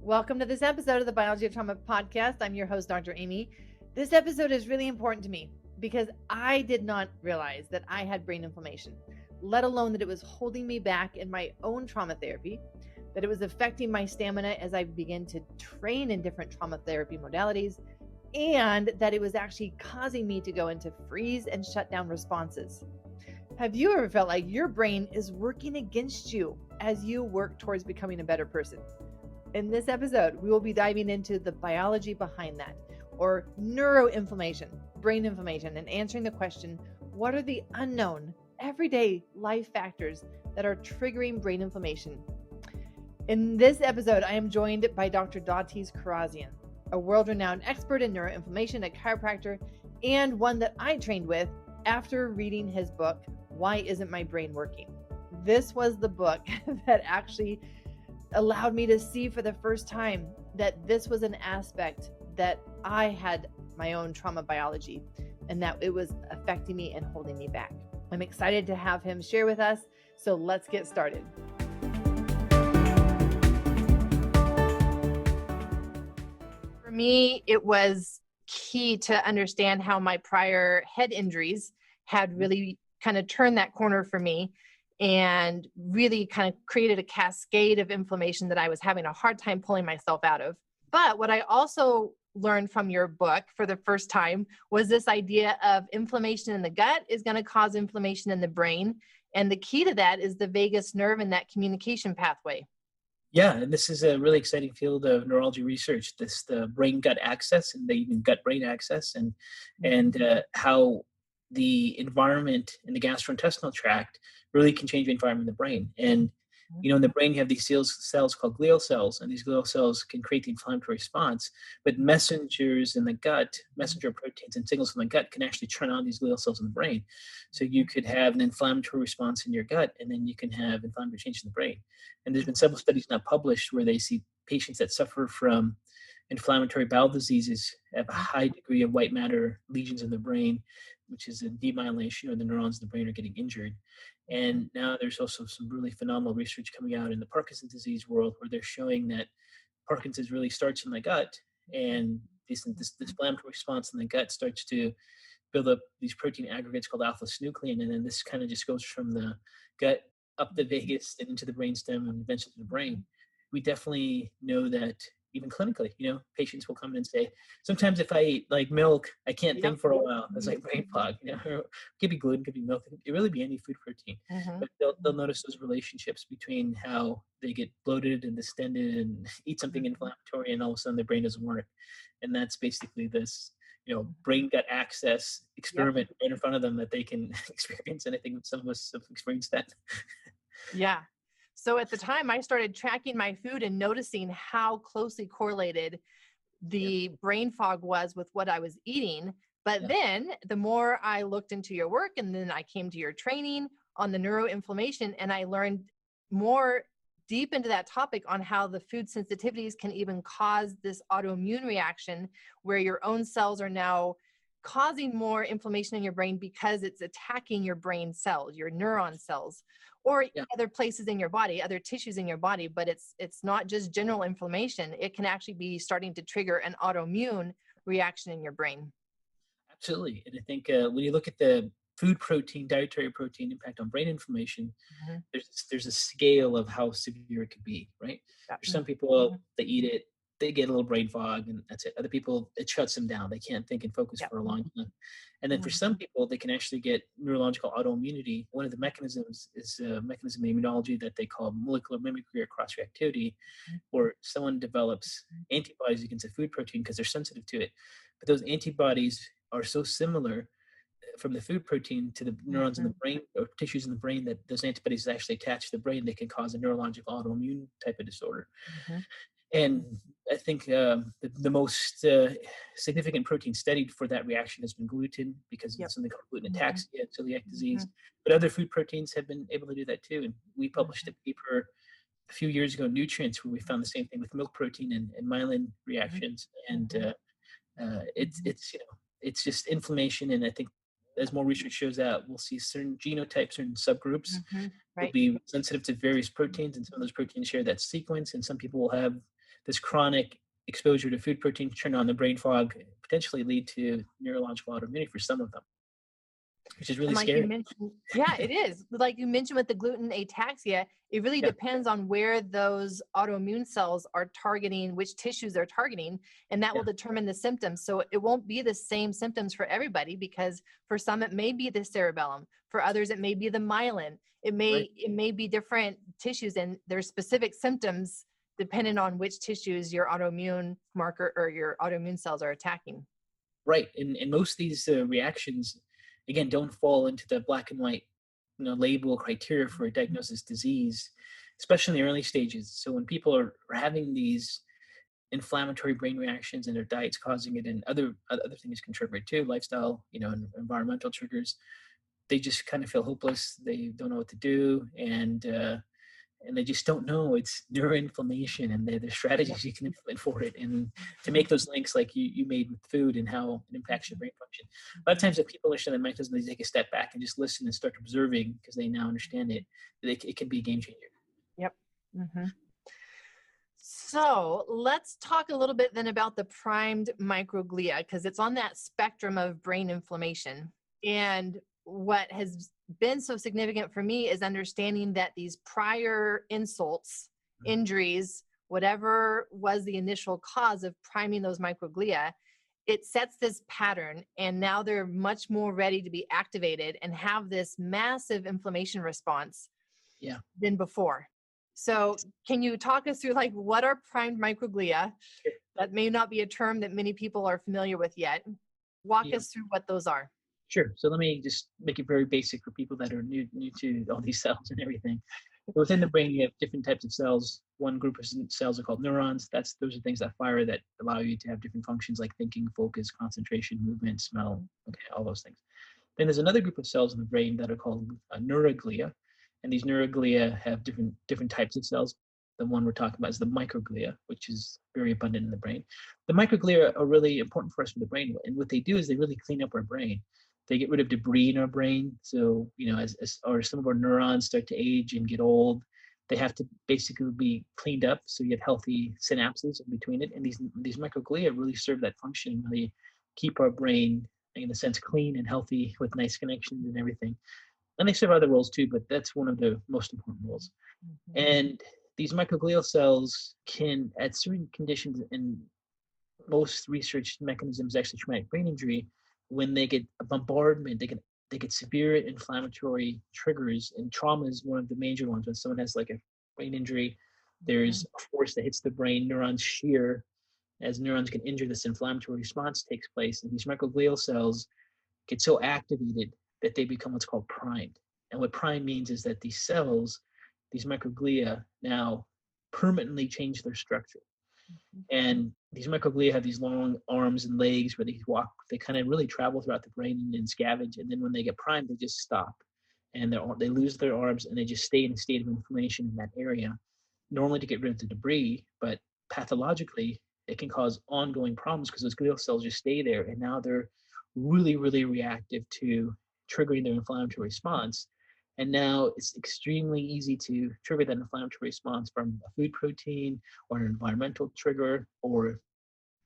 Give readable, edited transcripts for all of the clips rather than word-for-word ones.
Welcome to this episode of the Biology of Trauma podcast. I'm your host, Dr. Aimie. This episode is really important to me because I did not realize that I had brain inflammation, let alone that it was holding me back in my own trauma therapy, that it was affecting my stamina as I began to train in different trauma therapy modalities, and that it was actually causing me to go into freeze and shut down responses. Have you ever felt like your brain is working against you as you work towards becoming a better person? In this episode, we will be diving into the biology behind that, or neuroinflammation, brain inflammation, and answering the question, what are the unknown, everyday life factors that are triggering brain inflammation? In this episode, I am joined by Dr. Datis Kharrazian, a world-renowned expert in neuroinflammation, a chiropractor, and one that I trained with after reading his book, Why Isn't My Brain Working? This was the book that actually allowed me to see for the first time that this was an aspect that I had my own trauma biology and that it was affecting me and holding me back. I'm excited to have him share with us. So let's get started. For me, it was key to understand how my prior head injuries had really kind of turned that corner for me and really kind of created a cascade of inflammation that I was having a hard time pulling myself out of. But what I also learned from your book for the first time was this idea of inflammation in the gut is going to cause inflammation in the brain. And the key to that is the vagus nerve and that communication pathway. Yeah, and this is a really exciting field of neurology research, the brain-gut axis and the even gut-brain axis, and how the environment in the gastrointestinal tract really can change the environment in the brain. And in the brain you have these cells called glial cells, and these glial cells can create the inflammatory response. But messengers in the gut, messenger proteins and signals from the gut can actually turn on these glial cells in the brain. So you could have an inflammatory response in your gut, and then you can have inflammatory change in the brain. And there's been several studies now published where they see patients that suffer from inflammatory bowel diseases have a high degree of white matter lesions in the brain, which is a demyelination, or the neurons in the brain are getting injured. And now there's also some really phenomenal research coming out in the Parkinson's disease world where they're showing that Parkinson's really starts in the gut, and this inflammatory response in the gut starts to build up these protein aggregates called alpha-synuclein, and then this kind of just goes from the gut up the vagus and into the brainstem and eventually to the brain. We definitely know that even clinically, patients will come in and say, sometimes if I eat like milk, I can't think for a while. It's like brain fog, it could be gluten, could be milk, it really be any food protein. But they'll notice those relationships between how they get bloated and distended and eat something inflammatory, and all of a sudden their brain doesn't work. And that's basically this, brain gut access experiment right in front of them that they can experience. And I think some of us have experienced that. Yeah. So at the time I started tracking my food and noticing how closely correlated the brain fog was with what I was eating. But then the more I looked into your work, and then I came to your training on the neuroinflammation, and I learned more deep into that topic on how the food sensitivities can even cause this autoimmune reaction where your own cells are now causing more inflammation in your brain because it's attacking your brain cells, your neuron cells, or other places in your body, other tissues in your body. But it's not just general inflammation. It can actually be starting to trigger an autoimmune reaction in your brain. Absolutely. And I think when you look at the food protein, dietary protein impact on brain inflammation, there's a scale of how severe it could be, right? There's some people that eat it, they get a little brain fog and that's it. Other people, it shuts them down. They can't think and focus for a long time. And then for some people, they can actually get neurological autoimmunity. One of the mechanisms is a mechanism in immunology that they call molecular mimicry or cross-reactivity, where someone develops antibodies against a food protein because they're sensitive to it. But those antibodies are so similar from the food protein to the neurons in the brain or tissues in the brain that those antibodies actually attach to the brain. They can cause a neurological autoimmune type of disorder. And I think the most significant protein studied for that reaction has been gluten, because of something called gluten ataxia, celiac disease. But other food proteins have been able to do that too. And we published a paper a few years ago, Nutrients, where we found the same thing with milk protein and myelin reactions. And it's just inflammation. And I think as more research shows out, we'll see certain genotypes, certain subgroups will be sensitive to various proteins, and some of those proteins share that sequence, and some people will have this chronic exposure to food protein can turn on the brain fog, potentially lead to neurological autoimmunity for some of them, which is really And like you scary. mentioned, yeah, it is. Like you mentioned with the gluten ataxia, it really Yeah, depends on where those autoimmune cells are targeting, which tissues they're targeting, and that yeah, will determine the symptoms. So it won't be the same symptoms for everybody, because for some it may be the cerebellum, for others it may be the myelin. right. It may be different tissues, and there's specific symptoms depending on which tissues your autoimmune marker or your autoimmune cells are attacking. Right, and most of these reactions, again, don't fall into the black and white, label criteria for a diagnosis disease, especially in the early stages. So when people are having these inflammatory brain reactions and their diet's causing it, and other things contribute too, lifestyle, and environmental triggers, they just kind of feel hopeless. They don't know what to do, and they just don't know it's neuroinflammation, and the Yep. strategies you can implement for it, and to make those links like you made with food and how it impacts your brain function. A lot of times if people understand the mechanism, they take a step back and just listen and start observing because they now understand it. It can be a game changer. Yep. Mhm. So let's talk a little bit then about the primed microglia, because it's on that spectrum of brain inflammation. And what has been so significant for me is understanding that these prior insults, injuries, whatever was the initial cause of priming those microglia, it sets this pattern. And now they're much more ready to be activated and have this massive inflammation response Yeah. than before. So can you talk us through like what are primed microglia? That may not be a term that many people are familiar with yet. Walk Yeah. us through what those are. Sure. So let me just make it very basic for people that are new to all these cells and everything. Within the brain, you have different types of cells. One group of cells are called neurons. Those are things that fire, that allow you to have different functions like thinking, focus, concentration, movement, smell, okay, all those things. Then there's another group of cells in the brain that are called neuroglia, and these neuroglia have different types of cells. The one we're talking about is the microglia, which is very abundant in the brain. The microglia are really important for us for the brain, and what they do is they really clean up our brain. They get rid of debris in our brain. So, as or some of our neurons start to age and get old, they have to basically be cleaned up so you have healthy synapses in between it. And these microglia really serve that function, really keep our brain, in a sense, clean and healthy with nice connections and everything. And they serve other roles too, but that's one of the most important roles. And these microglial cells can, at certain conditions, and most research mechanisms, actually traumatic brain injury, when they get a bombardment, they get severe inflammatory triggers, and trauma is one of the major ones. When someone has like a brain injury, there's a force that hits the brain, neurons shear. As neurons get injured, this inflammatory response takes place, and these microglial cells get so activated that they become what's called primed. And what prime means is that these cells, these microglia, now permanently change their structure. And these microglia have these long arms and legs where they walk, they kind of really travel throughout the brain and scavenge. And then when they get primed, they just stop. And they lose their arms and they just stay in a state of inflammation in that area, normally to get rid of the debris. But pathologically, it can cause ongoing problems because those glial cells just stay there. And now they're really, really reactive to triggering their inflammatory response. And now it's extremely easy to trigger that inflammatory response from a food protein or an environmental trigger, or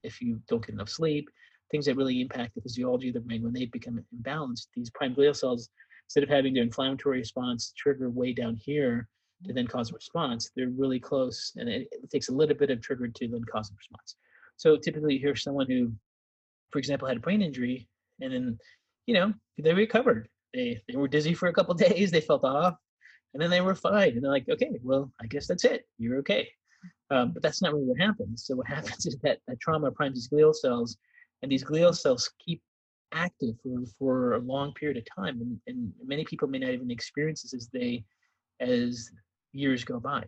if you don't get enough sleep, things that really impact the physiology of the brain. When they become imbalanced, these prime glial cells, instead of having their inflammatory response trigger way down here to then cause a response, they're really close, and it takes a little bit of trigger to then cause a response. So typically you hear someone who, for example, had a brain injury, and then, they recovered. They were dizzy for a couple of days, they felt off, and then they were fine. And they're like, okay, well, I guess that's it. You're okay. But that's not really what happens. So what happens is that trauma primes these glial cells, and these glial cells keep active for a long period of time. And many people may not even experience this as years go by.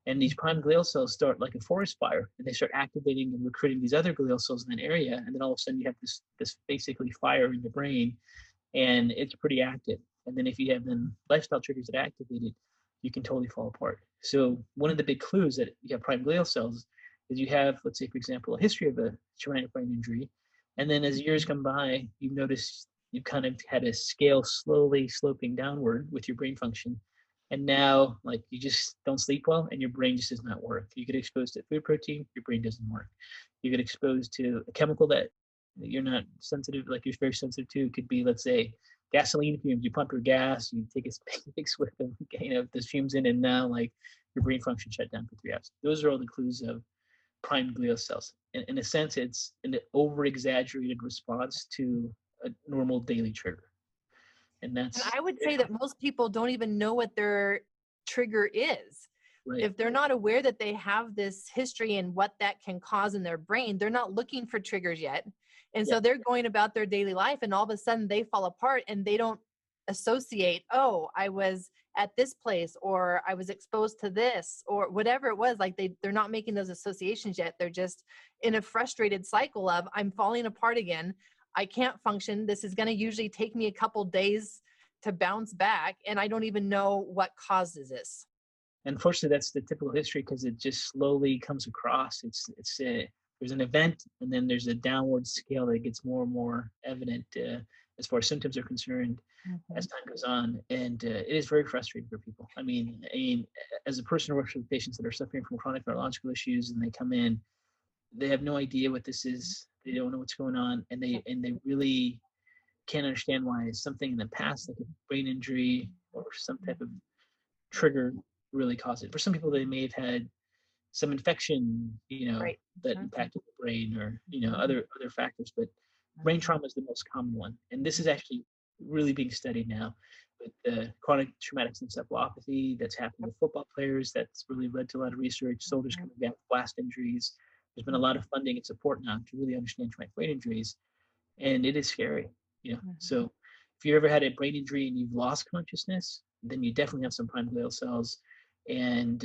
And these prime glial cells start like a forest fire, and they start activating and recruiting these other glial cells in that area. And then all of a sudden you have this basically fire in the brain, and it's pretty active. And then if you have then lifestyle triggers that activate it, you can totally fall apart. So one of the big clues that you have prime glial cells is you have, let's say, for example, a history of a traumatic brain injury. And then as years come by, you've noticed you've kind of had a scale slowly sloping downward with your brain function. And now, like, you just don't sleep well and your brain just does not work. You get exposed to food protein, your brain doesn't work. You get exposed to a chemical that you're not sensitive, like you're very sensitive to. It could be, let's say, gasoline fumes. You pump your gas, you take a big swift of, the fumes in, and now, like, your brain function shut down for 3 hours. Those are all the clues of primed glial cells. In a sense, it's an over-exaggerated response to a normal daily trigger. And And that's I would say that most people don't even know what their trigger is. right. If they're not aware that they have this history and what that can cause in their brain, they're not looking for triggers yet. And so they're going about their daily life, and all of a sudden they fall apart and they don't associate, oh, I was at this place, or I was exposed to this, or whatever it was. Like they're not making those associations yet. They're just in a frustrated cycle of, I'm falling apart again. I can't function. This is going to usually take me a couple days to bounce back, and I don't even know what causes this. Unfortunately, that's the typical history because it just slowly comes across. There's an event, and then there's a downward scale that gets more and more evident as far as symptoms are concerned as time goes on, and it is very frustrating for people. I mean, as a person who works with patients that are suffering from chronic neurological issues, and they come in, they have no idea what this is. They don't know what's going on, and they really can't understand why something in the past, like a brain injury or some type of trigger, really caused it. For some people, they may have had some infection, Right. that impacted the brain, or other factors. But brain trauma is the most common one, and this is actually really being studied now with the chronic traumatic encephalopathy that's happened with football players. That's really led to a lot of research. Soldiers coming back with blast injuries. There's been a lot of funding and support now to really understand traumatic brain injuries, and it is scary. So if you ever had a brain injury and you've lost consciousness, then you definitely have some primed glial cells. And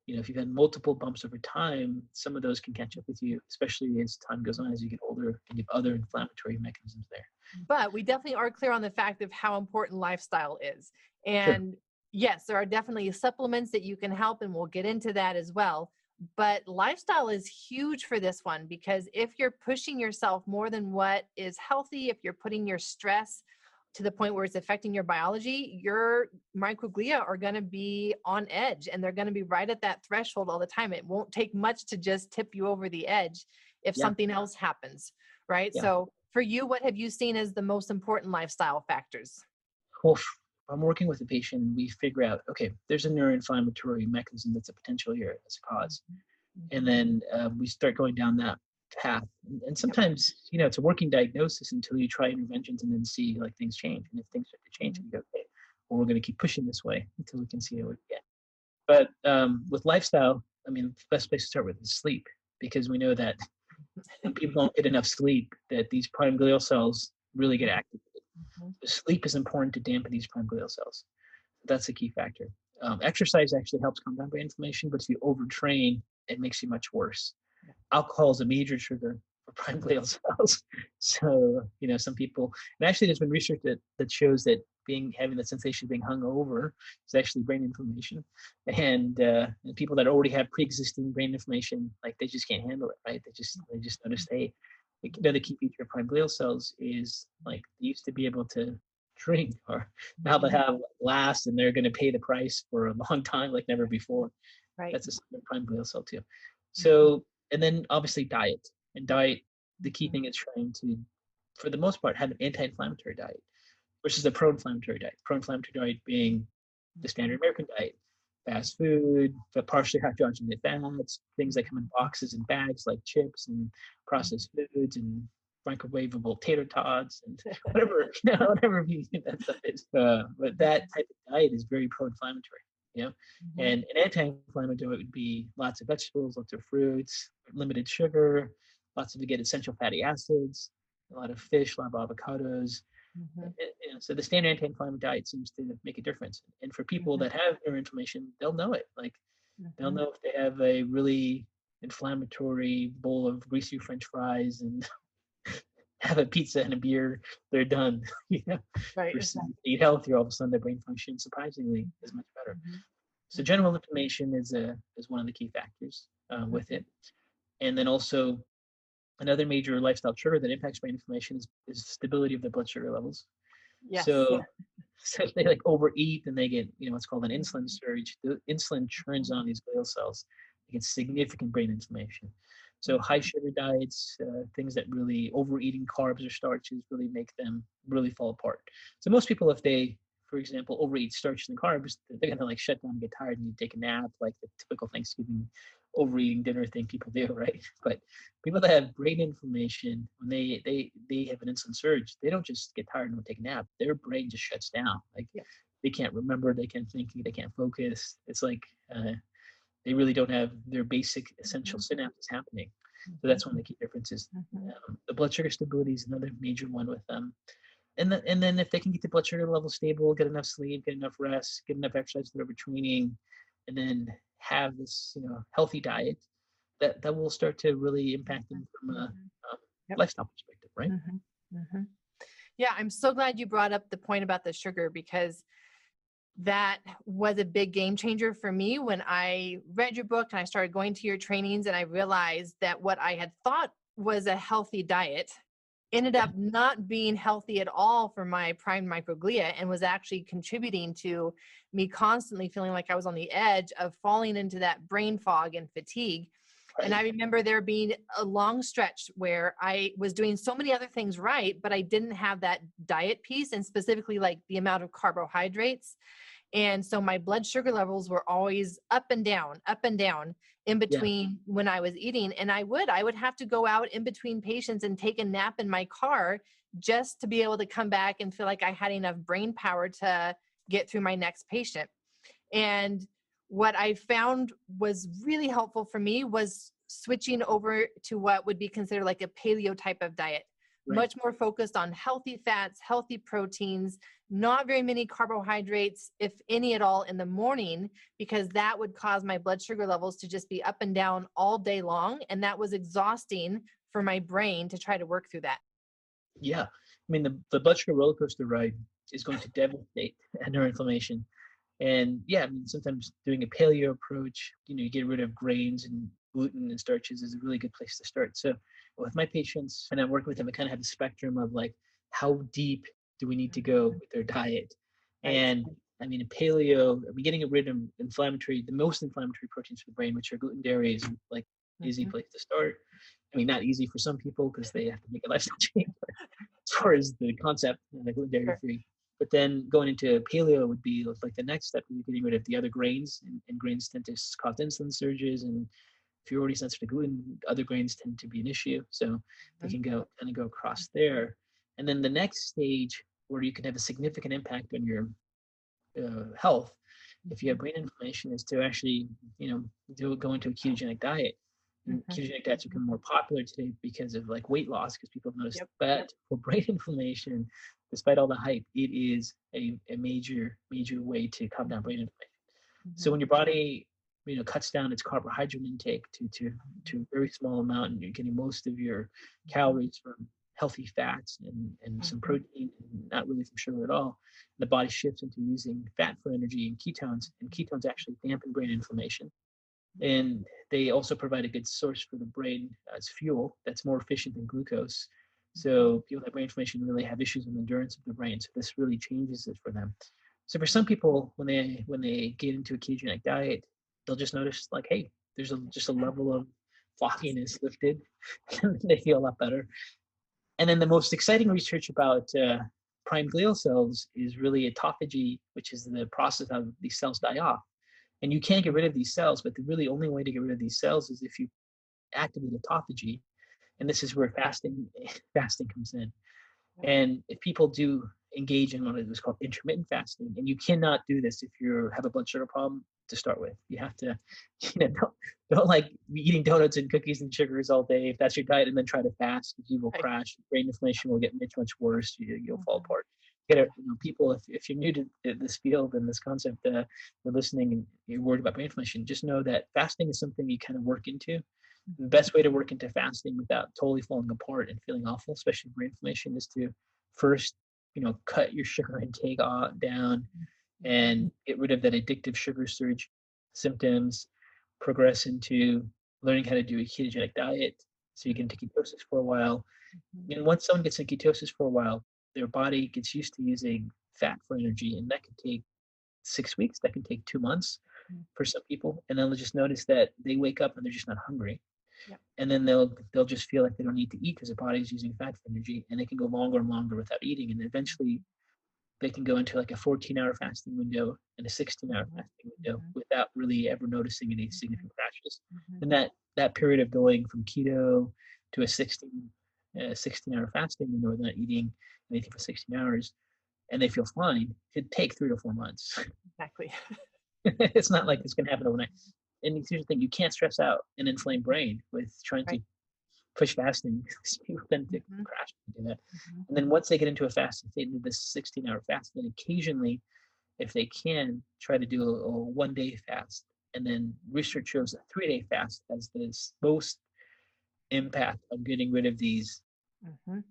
if you've had multiple bumps over time, some of those can catch up with you, especially as time goes on, as you get older and you have other inflammatory mechanisms there. But we definitely are clear on the fact of how important lifestyle is. And yes, there are definitely supplements that you can help, and we'll get into that as well. But lifestyle is huge for this one, because if you're pushing yourself more than what is healthy, if you're putting your stress to the point where it's affecting your biology, your microglia are going to be on edge, and they're going to be right at that threshold all the time. It won't take much to just tip you over the edge if something else happens, right? So for you, what have you seen as the most important lifestyle factors? Well, I'm working with a patient, and we figure out, okay, there's a neuroinflammatory mechanism that's a potential here as a cause. And then we start going down that path. And sometimes, it's a working diagnosis until you try interventions and then see, like, things change. And if things start to change, you go, okay, well, we're going to keep pushing this way until we can see how we get. But with lifestyle, I mean, the best place to start with is sleep, because we know that when people don't get enough sleep, that these prime glial cells really get activated. The sleep is important to dampen these prime glial cells. That's a key factor. Exercise actually helps calm down brain inflammation, but if you overtrain, it makes you much worse. Alcohol is a major trigger for prime glial cells. So, some people, and actually there's been research that shows that having the sensation of being hungover is actually brain inflammation. And people that already have pre-existing brain inflammation, like, they just can't handle it, right? They just notice, hey, the key feature of prime glial cells is, like, they used to be able to drink, or now they have last, and they're going to pay the price for a long time like never before. Right. That's a sign of prime glial cell too. So, and then obviously diet. And diet, the key thing is trying to, for the most part, have an anti-inflammatory diet versus a pro-inflammatory diet. Pro-inflammatory diet being the standard American diet: fast food, but partially hydrogenated fats, things that come in boxes and bags like chips and processed foods and microwavable tater tots and whatever that stuff is. But that type of diet is very pro-inflammatory. And an anti-inflammatory would be lots of vegetables, lots of fruits, limited sugar, lots of essential fatty acids, a lot of fish, a lot of avocados. So the standard anti-inflammatory diet seems to make a difference. And for people that have neuroinflammation, they'll know it. Like, they'll know if they have a really inflammatory bowl of greasy French fries and have a pizza and a beer, they're done. Right. Versus eat healthier, all of a sudden their brain function surprisingly is much better. So general inflammation is one of the key factors with it. And then also another major lifestyle trigger that impacts brain inflammation is stability of the blood sugar levels. Yes. So so if they like overeat, then they get, what's called an insulin surge. The insulin churns on these glial cells. They get significant brain inflammation. So high sugar diets, things that really overeating carbs or starches really make them really fall apart. So most people, if they, for example, overeat starches and carbs, they're gonna like shut down and get tired and need to take a nap, like the typical Thanksgiving overeating dinner thing people do, right? But people that have brain inflammation, when they have an insulin surge, they don't just get tired and want to take a nap. Their brain just shuts down. Like they can't remember, they can't think, they can't focus. It's like they really don't have their basic essential synapses happening. So that's one of the key differences. The blood sugar stability is another major one with them. And then if they can get the blood sugar level stable, get enough sleep, get enough rest, get enough exercise without overtraining, and then have this healthy diet, that will start to really impact them from a lifestyle perspective, right? Yeah, I'm so glad you brought up the point about the sugar, because that was a big game changer for me when I read your book and I started going to your trainings, and I realized that what I had thought was a healthy diet ended up not being healthy at all for my prime microglia, and was actually contributing to me constantly feeling like I was on the edge of falling into that brain fog and fatigue. And I remember there being a long stretch where I was doing so many other things right, but I didn't have that diet piece, and specifically like the amount of carbohydrates. And so my blood sugar levels were always up and down in between when I was eating. And I would have to go out in between patients and take a nap in my car just to be able to come back and feel like I had enough brain power to get through my next patient. And what I found was really helpful for me was switching over to what would be considered like a paleo type of diet. Much more focused on healthy fats, healthy proteins, not very many carbohydrates, if any at all, in the morning, because that would cause my blood sugar levels to just be up and down all day long. And that was exhausting for my brain to try to work through that. Yeah. I mean, the blood sugar roller coaster ride is going to devastate neuroinflammation. And I mean, sometimes doing a paleo approach, you get rid of grains and gluten and starches is a really good place to start. So with my patients, when I work with them, I kind of have a spectrum of like, how deep do we need to go with their diet? And I mean, in paleo, getting rid of the most inflammatory proteins for the brain, which are gluten, dairy, is like easy place to start. I mean, not easy for some people because they have to make a lifestyle change, but as far as the concept, like gluten, dairy free. But then going into paleo would be like the next step, getting rid of the other grains, and grains tend to cause insulin surges. And if you're already sensitive to gluten, other grains tend to be an issue. So they can go across there. And then the next stage where you can have a significant impact on your health, if you have brain inflammation, is to actually, go into a ketogenic diet. And ketogenic diets become more popular today because of like weight loss, because people have noticed. But for brain inflammation, despite all the hype, it is a major way to calm down brain inflammation. So when your body cuts down its carbohydrate intake to a very small amount, and you're getting most of your calories from healthy fats and some protein, and not really from sugar at all, the body shifts into using fat for energy and ketones actually dampen brain inflammation. And they also provide a good source for the brain as fuel that's more efficient than glucose. So people that have brain inflammation really have issues with endurance of the brain. So this really changes it for them. So for some people, when they get into a ketogenic diet, they'll just notice like, hey, there's just a level of fogginess lifted, and they feel a lot better. And then the most exciting research about prime glial cells is really autophagy, which is the process of these cells die off. And you can't get rid of these cells, but the really only way to get rid of these cells is if you activate autophagy. And this is where fasting comes in. And if people do engage in what is called intermittent fasting, and you cannot do this if you have a blood sugar problem to start with. You have to, don't like eating donuts and cookies and sugars all day if that's your diet, and then try to fast. You will crash. Brain inflammation will get much worse. You'll fall apart. People, if you're new to this field and this concept, you're listening and you're worried about brain inflammation, just know that fasting is something you kind of work into. The best way to work into fasting without totally falling apart and feeling awful, especially brain inflammation, is to first, cut your sugar intake down and get rid of that addictive sugar surge symptoms, progress into learning how to do a ketogenic diet so you get into ketosis for a while. And once someone gets in ketosis for a while, their body gets used to using fat for energy, and that can take 6 weeks, that can take 2 months Mm. for some people, and then they'll just notice that they wake up and they're just not hungry, Yep. and then they'll just feel like they don't need to eat because their body's using fat for energy, and they can go longer and longer without eating, and eventually they can go into like a 14-hour fasting window and a 16-hour Mhm. fasting window Mhm. without really ever noticing any Mhm. significant crashes. Mhm. And that period of going from keto to a 16-hour fasting window without eating anything for 16 hours, and they feel fine, could take 3 to 4 months. Exactly. It's not like it's going to happen overnight. And here's the thing: you can't stress out an inflamed brain with trying to Right. push fasting. People tend to Mhm. crash and do that. Mhm. And then once they get into a fasting state, into this 16-hour fast, then occasionally, if they can, try to do a 1 day fast. And then research shows that 3 day fast has this most impact on getting rid of Mhm.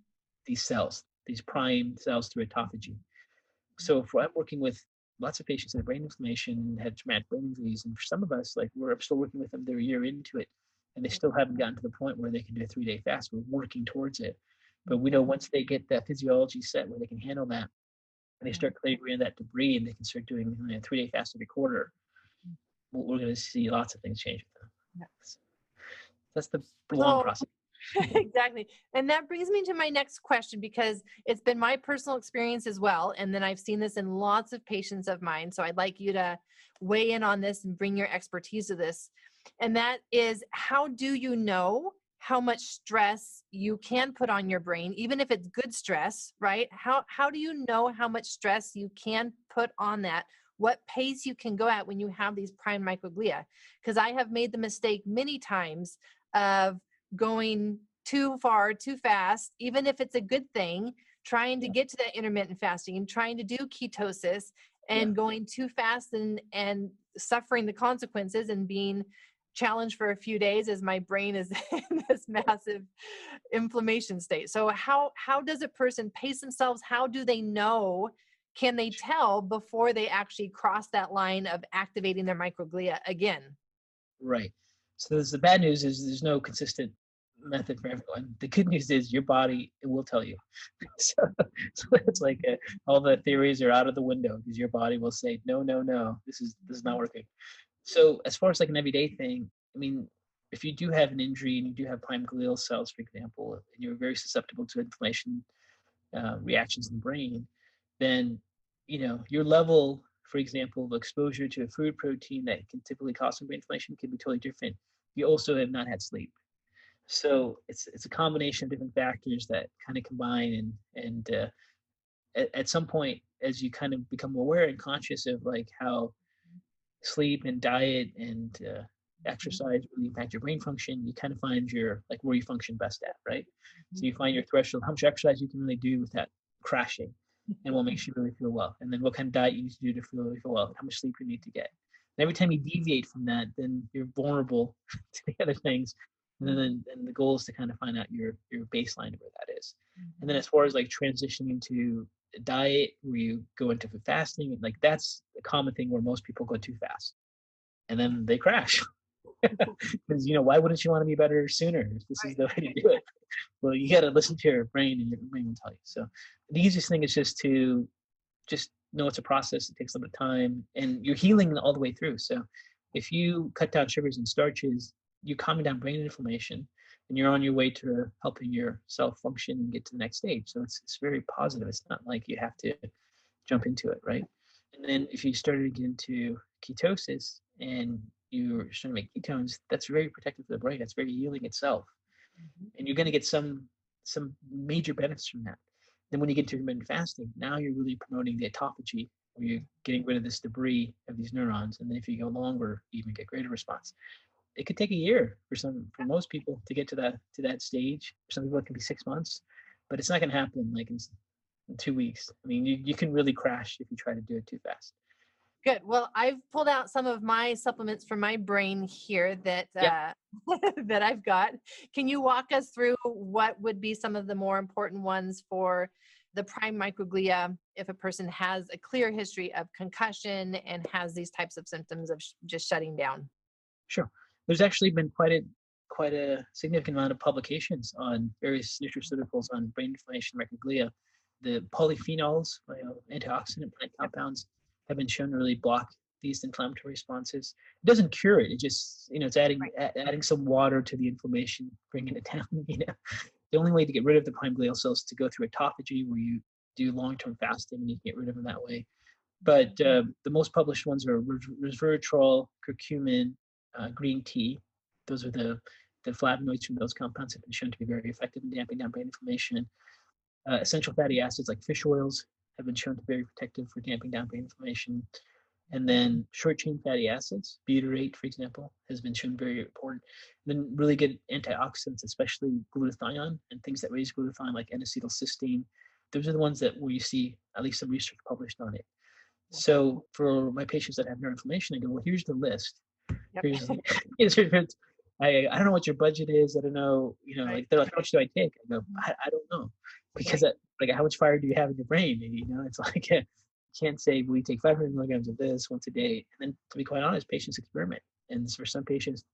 these cells, these prime cells through autophagy. So if I'm working with lots of patients that have brain inflammation and had traumatic brain injuries, and for some of us, like we're still working with them, they're a year into it, and they still haven't gotten to the point where they can do a 3 day fast. We're working towards it. But we know once they get that physiology set where they can handle that, and they start clearing that debris, and they can start doing a 3 day fast every quarter, we're going to see lots of things change with them. Yeah. So that's the long So process. exactly. And that brings me to my next question, because it's been my personal experience as well. And then I've seen this in lots of patients of mine. So I'd like you to weigh in on this and bring your expertise to this. And that is, how do you know how much stress you can put on your brain, even if it's good stress, right? How do you know how much stress you can put on that? What pace you can go at when you have these prime microglia? Because I have made the mistake many times of going too far, too fast, even if it's a good thing, trying to Yeah. get to that intermittent fasting and trying to do ketosis, Yeah. and going too fast and suffering the consequences and being challenged for a few days as my brain is in this massive inflammation state. So how does a person pace themselves? How do they know? Can they tell before they actually cross that line of activating their microglia again? Right. So the bad news is there's no consistent method for everyone. The good news is your body, it will tell you. So, so it's like all the theories are out of the window because your body will say, no, no, no, this is not working. So as far as like an everyday thing, I mean, if you do have an injury and you do have prime glial cells, for example, and you're very susceptible to inflammation reactions in the brain, then your level, for example, of exposure to a food protein that can typically cause some brain inflammation can be totally different. You also have not had sleep, so it's a combination of different factors that kind of combine, and at some point, as you kind of become aware and conscious of like how sleep and diet and exercise really impact your brain function, you kind of find your like where you function best at, right? So you find your threshold, how much exercise you can really do without crashing, and what makes you really feel well, and then what kind of diet you need to do to really feel well, how much sleep you need to get. And every time you deviate from that, then you're vulnerable to the other things. And then the goal is to kind of find out your baseline of where that is. And then as far as like transitioning into a diet where you go into fasting, like that's a common thing where most people go too fast and then they crash. Because why wouldn't you want to be better sooner if this is the way to do it? Well, you got to listen to your brain, and your brain will tell you. So the easiest thing is just know it's a process. It takes a little bit of time, and you're healing all the way through. So if you cut down sugars and starches, you're calming down brain inflammation, and you're on your way to helping your cell function and get to the next stage. So it's very positive. It's not like you have to jump into it, right? And then if you started to get into ketosis and you're starting to make ketones, that's very protective for the brain. That's very healing itself, and you're going to get some major benefits from that. Then when you get to intermittent fasting, now you're really promoting the autophagy, where you're getting rid of this debris of these neurons. And then if you go longer, you even get greater response. It could take a year for most people to get to that stage. For some people, it can be 6 months, but it's not going to happen like in 2 weeks. I mean, you can really crash if you try to do it too fast. Good. Well, I've pulled out some of my supplements from my brain here that Yep. that I've got. Can you walk us through what would be some of the more important ones for the prime microglia if a person has a clear history of concussion and has these types of symptoms of just shutting down? Sure. There's actually been quite a significant amount of publications on various nutraceuticals on brain inflammation, microglia, the polyphenols, antioxidant plant compounds, have been shown to really block these inflammatory responses. It doesn't cure it. It just, it's adding some water to the inflammation, bringing it down. The only way to get rid of the prime glial cells is to go through autophagy, where you do long-term fasting and you can get rid of them that way. But the most published ones are resveratrol, curcumin, green tea. Those are the flavonoids from those compounds have been shown to be very effective in damping down brain inflammation. Essential fatty acids like fish oils have been shown to be very protective for damping down brain inflammation. And then short-chain fatty acids, butyrate, for example, has been shown very important. And then really good antioxidants, especially glutathione and things that raise glutathione like N-acetylcysteine. Those are the ones where you see at least some research published on it. So for my patients that have neuroinflammation, I go, well, here's the list. Yep. I don't know what your budget is. I don't know, like they're like, how much do I take? I go, I don't know, because how much fire do you have in your brain? It's like you can't say, well, you take 500 milligrams of this once a day. And then, to be quite honest, patients experiment. And for some patients,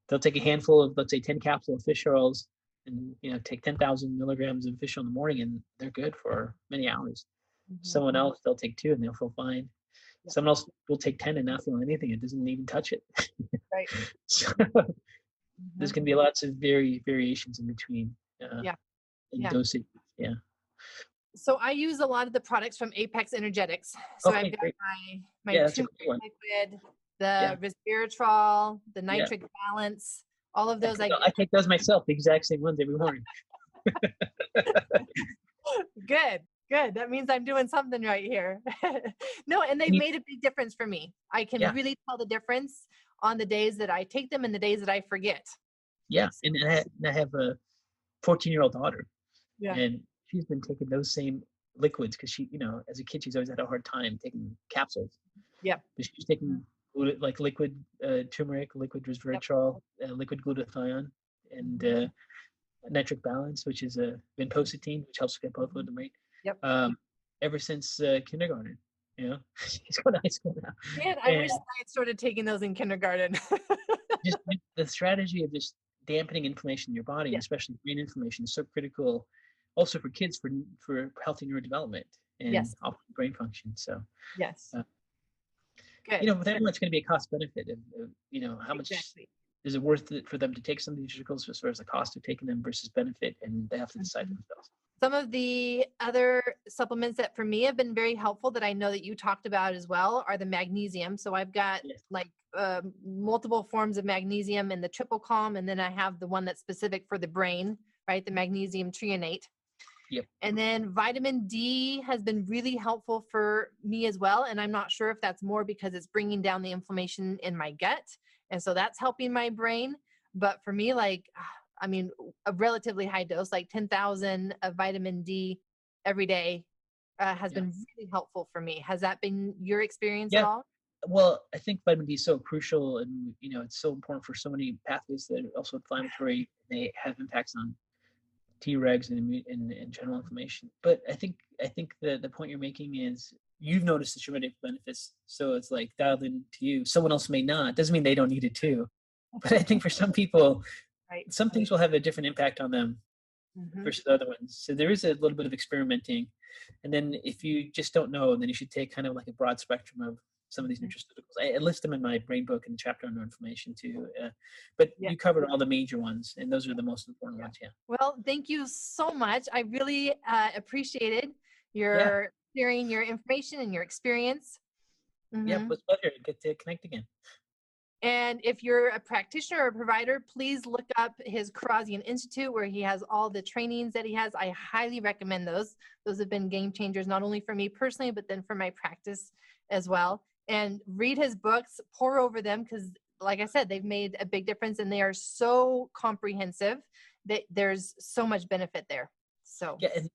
they'll take a handful of, let's say, 10 capsules of fish oils, and take 10,000 milligrams of fish oil in the morning, and they're good for many hours. Someone else, they'll take 2 and they'll feel fine. Yep. Someone else will take 10 and not feel anything. It doesn't even touch it. Right. So there's going to be lots of variations in between. Dosage. Yeah. So I use a lot of the products from Apex Energetics. So I've got my turmeric liquid, the resveratrol, the nitric balance, all of those. I take those myself, the exact same ones every morning. Good. That means I'm doing something right here. No, and they've made a big difference for me. I can really tell the difference on the days that I take them and the days that I forget. Yeah, and I have a 14-year-old daughter, Yeah. And she's been taking those same liquids because she, as a kid, she's always had a hard time taking capsules. Yeah. But she's taking like liquid turmeric, liquid resveratrol, liquid glutathione, and nitric balance, which is vinpocetine, which helps get blood flow to the brain. Yep. Ever since kindergarten, she's going to high school now. Man, I wish I had started taking those in kindergarten. Just the strategy of just dampening inflammation in your body, especially brain inflammation, is so critical. Also for kids, for healthy neurodevelopment and optimal brain function. So yes, good. With everyone, it's going to be a cost benefit of how much is it worth it for them to take some of these nutraceuticals as far as the cost of taking them versus benefit, and they have to decide themselves. Some of the other supplements that for me have been very helpful that I know that you talked about as well are the magnesium. So I've got multiple forms of magnesium in the triple calm, and then I have the one that's specific for the brain, right? The magnesium trionate. Yep. And then vitamin D has been really helpful for me as well. And I'm not sure if that's more because it's bringing down the inflammation in my gut. And so that's helping my brain. But for me, a relatively high dose, like 10,000 of vitamin D every day has been really helpful for me. Has that been your experience at all? Well, I think vitamin D is so crucial, and it's so important for so many pathways that are also inflammatory. They have impacts on Tregs and general inflammation. But I think the point you're making is you've noticed the tremendous benefits, so it's like dialed in to you. Someone else may not. Doesn't mean they don't need it too. But I think for some people, some things will have a different impact on them versus other ones. So there is a little bit of experimenting. And then if you just don't know, then you should take kind of like a broad spectrum of some of these nutraceuticals. I list them in my brain book in the chapter on neuroinflammation too. But you covered all the major ones, and those are the most important ones. Yeah. Well, thank you so much. I really appreciated your sharing your information and your experience. Yeah, it was a pleasure. Get to connect again. And if you're a practitioner or a provider, please look up his Kharrazian Institute where he has all the trainings that he has. I highly recommend those. Those have been game changers, not only for me personally, but then for my practice as well. And read his books, pour over them, because like I said, they've made a big difference and they are so comprehensive that there's so much benefit there. So if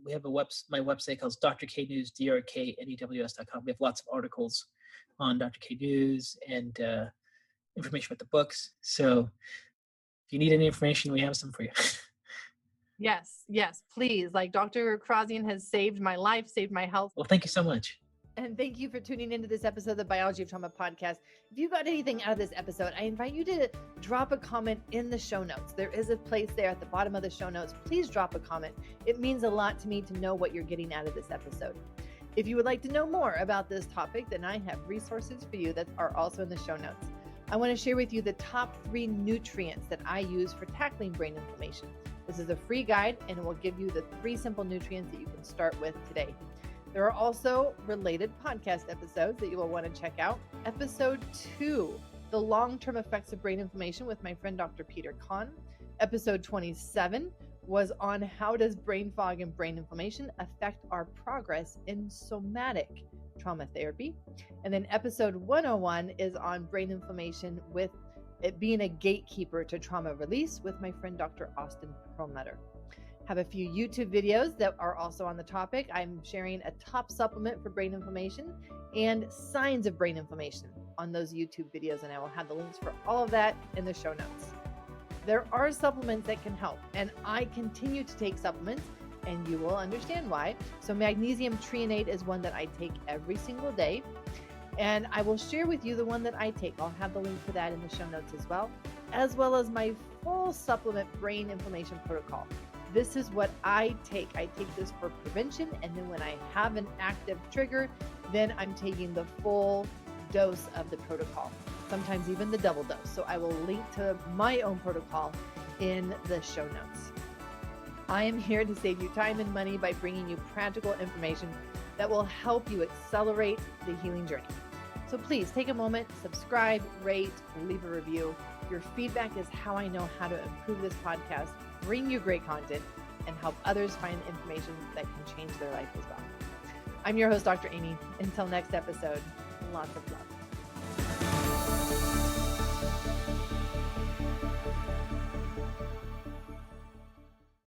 we have my website called Dr. K News, drknews.com. We have lots of articles on Dr. K News and information about the books. So if you need any information, we have some for you. Yes, please. Like Dr. Kharrazian has saved my life, saved my health. Well, thank you so much. And thank you for tuning into this episode of the Biology of Trauma podcast. If you got anything out of this episode, I invite you to drop a comment in the show notes. There is a place there at the bottom of the show notes. Please drop a comment. It means a lot to me to know what you're getting out of this episode. If you would like to know more about this topic, then I have resources for you that are also in the show notes. I want to share with you the top 3 nutrients that I use for tackling brain inflammation. This is a free guide, and it will give you the 3 simple nutrients that you can start with today. There are also related podcast episodes that you will want to check out. Episode 2, the long-term effects of brain inflammation with my friend Dr. Peter Kahn. Episode 27 was on how does brain fog and brain inflammation affect our progress in somatic trauma therapy. And then episode 101 is on brain inflammation with it being a gatekeeper to trauma release with my friend Dr. Austin Perlmutter. Have a few YouTube videos that are also on the topic. I'm sharing a top supplement for brain inflammation and signs of brain inflammation on those YouTube videos, and I will have the links for all of that in the show notes. There are supplements that can help, and I continue to take supplements, and you will understand why. So magnesium treonate is one that I take every single day, and I will share with you the one that I take. I'll have the link for that in the show notes as well as my full supplement brain inflammation protocol. This is what I take. I take this for prevention, and then when I have an active trigger, then I'm taking the full dose of the protocol, sometimes even the double dose. So I will link to my own protocol in the show notes. I am here to save you time and money by bringing you practical information that will help you accelerate the healing journey. So please take a moment, subscribe, rate, leave a review. Your feedback is how I know how to improve this podcast, bring you great content, and help others find information that can change their life as well. I'm your host, Dr. Aimie. Until next episode, lots of love.